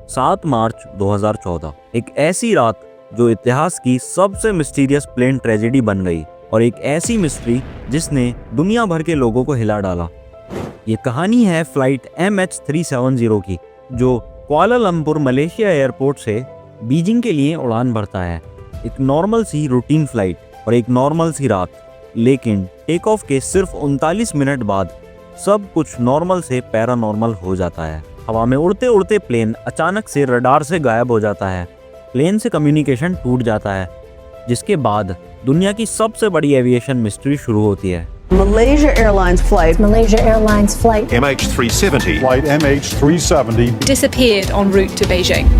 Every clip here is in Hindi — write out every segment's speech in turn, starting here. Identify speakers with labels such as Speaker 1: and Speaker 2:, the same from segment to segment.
Speaker 1: 7 मार्च 2014, एक ऐसी रात जो इतिहास की सबसे मिस्टीरियस प्लेन ट्रेजेडी बन गई और एक ऐसी मिस्ट्री जिसने दुनिया भर के लोगों को हिला डाला। ये कहानी है फ्लाइट MH370 की, जो कुआलालंपुर मलेशिया एयरपोर्ट से बीजिंग के लिए उड़ान भरता है। एक नॉर्मल सी रूटीन फ्लाइट और एक नॉर्मल सी रात, लेकिन टेक ऑफ के सिर्फ 39 मिनट बाद सब कुछ नॉर्मल से पैरानॉर्मल हो जाता है। हवा में उड़ते उड़ते प्लेन अचानक से रडार से गायब हो जाता है। प्लेन से कम्युनिकेशन टूट जाता है, जिसके बाद दुनिया की सबसे बड़ी एविएशन मिस्ट्री शुरू होती है।
Speaker 2: Malaysia Airlines flight
Speaker 3: MH370
Speaker 4: Flight MH370
Speaker 5: disappeared en route to Beijing.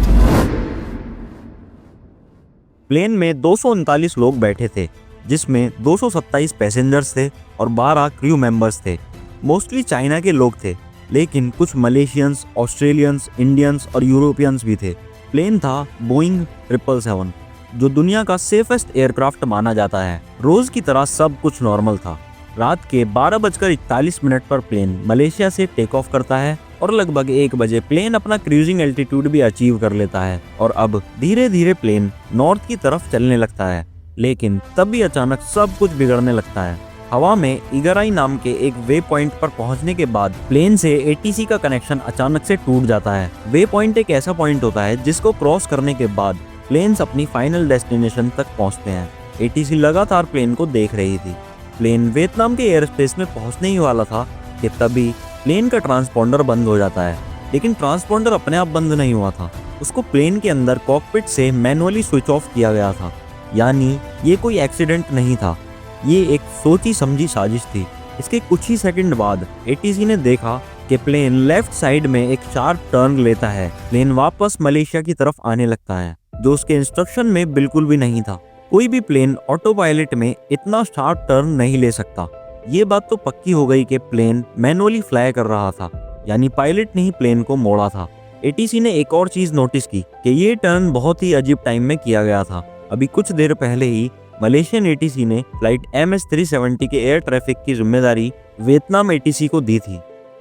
Speaker 1: Plane में 239 लोग बैठे थे, जिसमें 227 पैसेंजर्स थे और 12 क्रू मेंबर्स थे। मोस्टली चाइना के लोग थे, लेकिन कुछ मलेशियंस, ऑस्ट्रेलियंस, इंडियंस और यूरोपियंस भी थे। प्लेन था बोइंग 777, जो दुनिया का सेफेस्ट एयरक्राफ्ट माना जाता है। रोज की तरह सब कुछ नॉर्मल था। रात के 12:41 पर प्लेन मलेशिया से टेक ऑफ करता है और लगभग 1 बजे प्लेन अपना क्रूजिंग एल्टीट्यूड भी अचीव कर लेता है और अब धीरे धीरे प्लेन नॉर्थ की तरफ चलने लगता है। लेकिन तभी अचानक सब कुछ बिगड़ने लगता है। हवा में इगराई नाम के एक वे पॉइंट पर पहुंचने के बाद प्लेन से ATC का कनेक्शन अचानक से टूट जाता है। वे पॉइंट एक ऐसा पॉइंट होता है जिसको क्रॉस करने के बाद प्लेन्स अपनी फाइनल डेस्टिनेशन तक पहुंचते हैं। ATC लगातार प्लेन को देख रही थी। प्लेन वियतनाम के एयर स्पेस में पहुंचने ही वाला था कि तभी प्लेन का ट्रांसपोंडर बंद हो जाता है। लेकिन ट्रांसपोंडर अपने आप बंद नहीं हुआ था, उसको प्लेन के अंदर कॉकपिट से मैनुअली स्विच ऑफ किया गया था। यानी ये कोई एक्सीडेंट नहीं था, ये एक सोची समझी साजिश थी। इसके कुछ ही सेकंड बाद ATC ने देखा कि प्लेन लेफ्ट साइड में एक शार्प टर्न लेता है। प्लेन वापस मलेशिया की तरफ आने लगता है, जो उसके इंस्ट्रक्शन में बिल्कुल भी नहीं था। कोई भी प्लेन ऑटो पायलट में इतना शार्प टर्न नहीं ले सकता। ये बात तो पक्की हो गई कि प्लेन मैनुअली फ्लाई कर रहा था, यानी पायलट ने ही प्लेन को मोड़ा था। ATC ने एक और चीज नोटिस की कि ये टर्न बहुत ही अजीब टाइम में किया गया था। अभी कुछ देर पहले ही मलेशियन ATC ने फ्लाइट MH370 के एयर ट्रैफिक की जिम्मेदारी वियतनाम ATC को दी थी,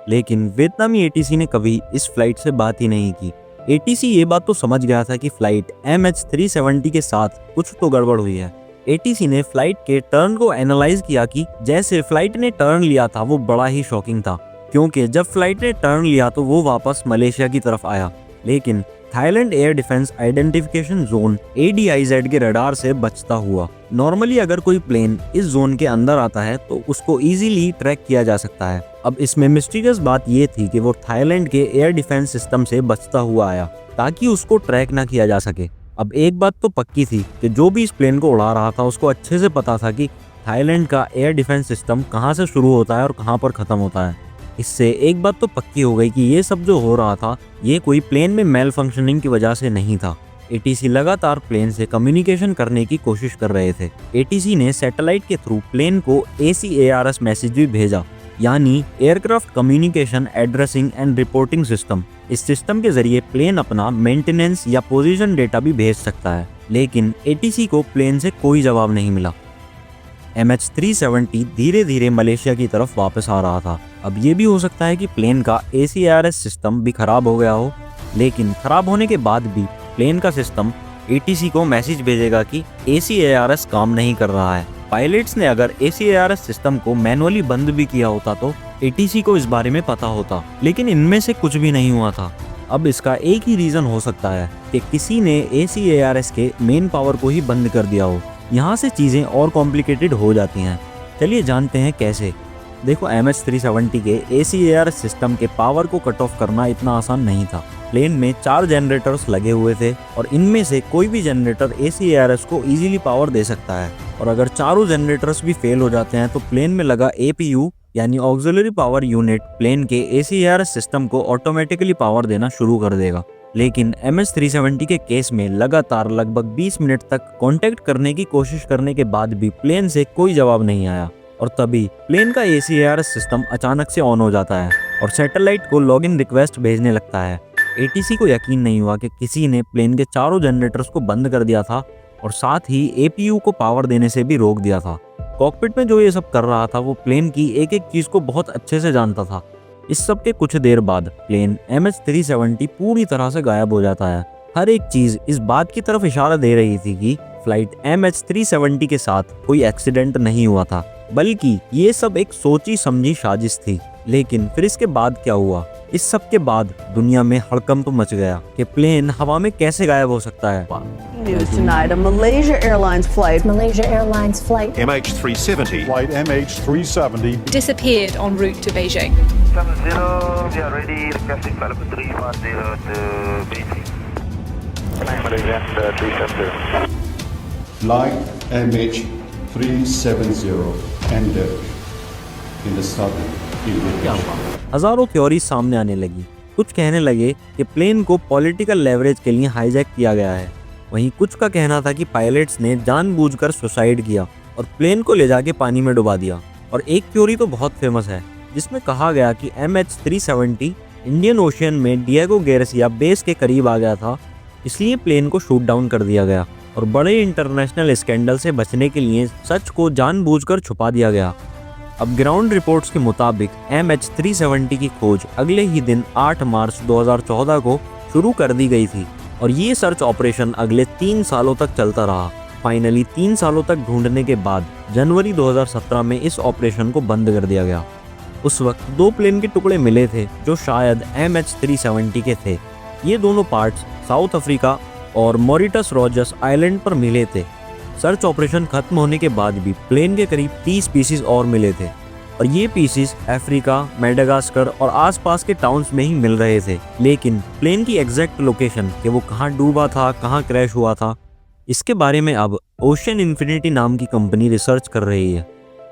Speaker 1: लेकिन वियतनामी ATC ने कभी इस फ्लाइट से बात ही नहीं की। ATC ये बात तो समझ गया था कि फ्लाइट MH370 के साथ कुछ तो गड़बड़ हुई है। ATC ने फ्लाइट के टर्न को एनालाइज किया कि जैसे फ्लाइट ने टर्न लिया था वो बड़ा ही शॉकिंग था, क्योंकि जब फ्लाइट ने टर्न लिया तो वो वापस मलेशिया की तरफ आया, लेकिन Thailand air defence identification zone ADIZ के रडार से बचता हुआ। नॉर्मली अगर कोई प्लेन इस जोन के अंदर आता है तो उसको इजीली ट्रैक किया जा सकता है। अब इसमें मिस्टीरियस बात ये थी कि वो थाईलैंड के एयर डिफेंस सिस्टम से बचता हुआ आया ताकि उसको ट्रैक ना किया जा सके। अब एक बात तो पक्की थी कि जो भी इस प्लेन को उड़ा रहा था उसको अच्छे से पता था कि थाईलैंड का एयर डिफेंस सिस्टम कहाँ से शुरू होता है और कहाँ पर खत्म होता है। इससे एक बात तो पक्की हो गई कि ये सब जो हो रहा था ये कोई प्लेन में मेल फंक्शनिंग की वजह से नहीं था। ATC लगातार प्लेन से कम्युनिकेशन करने की कोशिश कर रहे थे। ATC ने सैटेलाइट के थ्रू प्लेन को ACARS मैसेज भी भेजा, यानी aircraft communication addressing and reporting system. इस सिस्टम के जरिए प्लेन अपना मेंटेनेंस या पोजीशन डेटा भी भेज सकता है, लेकिन ATC को प्लेन से कोई जवाब नहीं मिला। MH370 धीरे धीरे मलेशिया की तरफ वापस आ रहा था। अब ये भी हो सकता है कि प्लेन का ACARS सिस्टम भी खराब हो गया हो, लेकिन खराब होने के बाद भी प्लेन का सिस्टम ATC को मैसेज भेजेगा कि ACARS काम नहीं कर रहा है। पायलट्स ने अगर ACARS सिस्टम को मैनुअली बंद भी किया होता तो ATC को इस बारे में पता होता, लेकिन इनमें से कुछ भी नहीं हुआ था। अब इसका एक ही रीजन हो सकता है कि किसी ने ACARS के मेन पावर को ही बंद कर दिया हो। यहाँ से चीज़ें और कॉम्प्लिकेटेड हो जाती हैं। चलिए जानते हैं कैसे। देखो, MH370 के ACARS सिस्टम के पावर को कट ऑफ करना इतना आसान नहीं था। प्लेन में 4 जनरेटर्स लगे हुए थे और इनमें से कोई भी जनरेटर ACARS को इजीली पावर दे सकता है, और अगर चारों जनरेटर्स भी फेल हो जाते हैं तो प्लेन में लगा APU यानी ऑक्सिलरी पावर यूनिट प्लेन के ACARS सिस्टम को ऑटोमेटिकली पावर देना शुरू कर देगा। लेकिन MH370 के केस में लगातार लगभग 20 मिनट तक कांटेक्ट करने की कोशिश करने के बाद भी प्लेन से कोई जवाब नहीं आया, और तभी प्लेन का ACARS सिस्टम अचानक से ऑन हो जाता है और सैटेलाइट को लॉगिन रिक्वेस्ट भेजने लगता है। ATC को यकीन नहीं हुआ कि किसी ने प्लेन के चारों जनरेटर्स को बंद कर दिया था और साथ ही APU को पावर देने से भी रोक दिया था। कॉकपिट में जो ये सब कर रहा था वो प्लेन की एक एक चीज को बहुत अच्छे से जानता था। इस सब के कुछ देर बाद प्लेन MH370 पूरी तरह से गायब हो जाता है। हर एक चीज इस बात की तरफ इशारा दे रही थी कि फ्लाइट MH370 के साथ कोई एक्सीडेंट नहीं हुआ था, बल्कि ये सब एक सोची समझी साजिश थी। लेकिन फिर इसके बाद क्या हुआ? इस सब के बाद दुनिया में हड़कंप मच गया कि प्लेन हवा में कैसे गायब हो सकता है।
Speaker 2: News tonight, a Malaysia Airlines flight.
Speaker 3: Malaysia Airlines flight
Speaker 4: MH370. Flight MH370
Speaker 5: disappeared en route to Beijing.
Speaker 6: 70, we are ready, requesting flight number 310 to Beijing. Malaysia 370.
Speaker 7: Flight MH370 ended in the southern Indian Ocean.
Speaker 1: हजारों थ्योरी सामने आने लगी। कुछ कहने लगे कि प्लेन को पॉलिटिकल लेवरेज के लिए हाईजैक किया गया है। वहीं कुछ का कहना था कि पायलट्स ने जानबूझकर सुसाइड किया और प्लेन को ले जाके पानी में डुबा दिया। और एक थ्योरी तो बहुत फेमस है जिसमें कहा गया कि MH370 इंडियन ओशियन में डिएगो गार्सिया बेस के करीब आ गया था, इसलिए प्लेन को शूट डाउन कर दिया गया और बड़े इंटरनेशनल स्कैंडल से बचने के लिए सच को जानबूझकर छुपा दिया गया। अब ग्राउंड रिपोर्ट्स के मुताबिक MH370 की खोज अगले ही दिन 8 मार्च 2014 को शुरू कर दी गई थी और ये सर्च ऑपरेशन अगले 3 सालों तक चलता रहा। फाइनली 3 सालों तक ढूंढने के बाद जनवरी 2017 में इस ऑपरेशन को बंद कर दिया गया। उस वक्त 2 प्लेन के टुकड़े मिले थे जो शायद MH370 के थे। ये दोनों पार्ट्स साउथ अफ्रीका और मॉरिटस रॉजर्स आइलैंड पर मिले थे। सर्च ऑपरेशन खत्म होने के बाद भी प्लेन के करीब 30 पीसीज और मिले थे और ये पीसीज अफ्रीका, मेडागास्कर और आसपास के टाउन्स में ही मिल रहे थे। लेकिन प्लेन की एग्जैक्ट लोकेशन कि वो कहाँ डूबा था, कहाँ क्रैश हुआ था, इसके बारे में अब ओशियन इन्फिनिटी नाम की कंपनी रिसर्च कर रही है।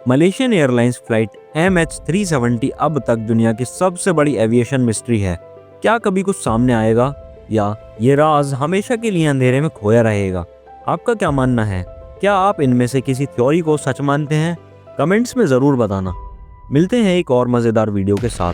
Speaker 1: मलेशियन एयरलाइंस फ्लाइट MH370 अब तक दुनिया की सबसे बड़ी एविएशन मिस्ट्री है। क्या कभी कुछ सामने आएगा या ये राज हमेशा के लिए अंधेरे में खोया रहेगा? आपका क्या मानना है? क्या आप इनमें से किसी थ्योरी को सच मानते हैं? कमेंट्स में ज़रूर बताना। मिलते हैं एक और मज़ेदार वीडियो के साथ।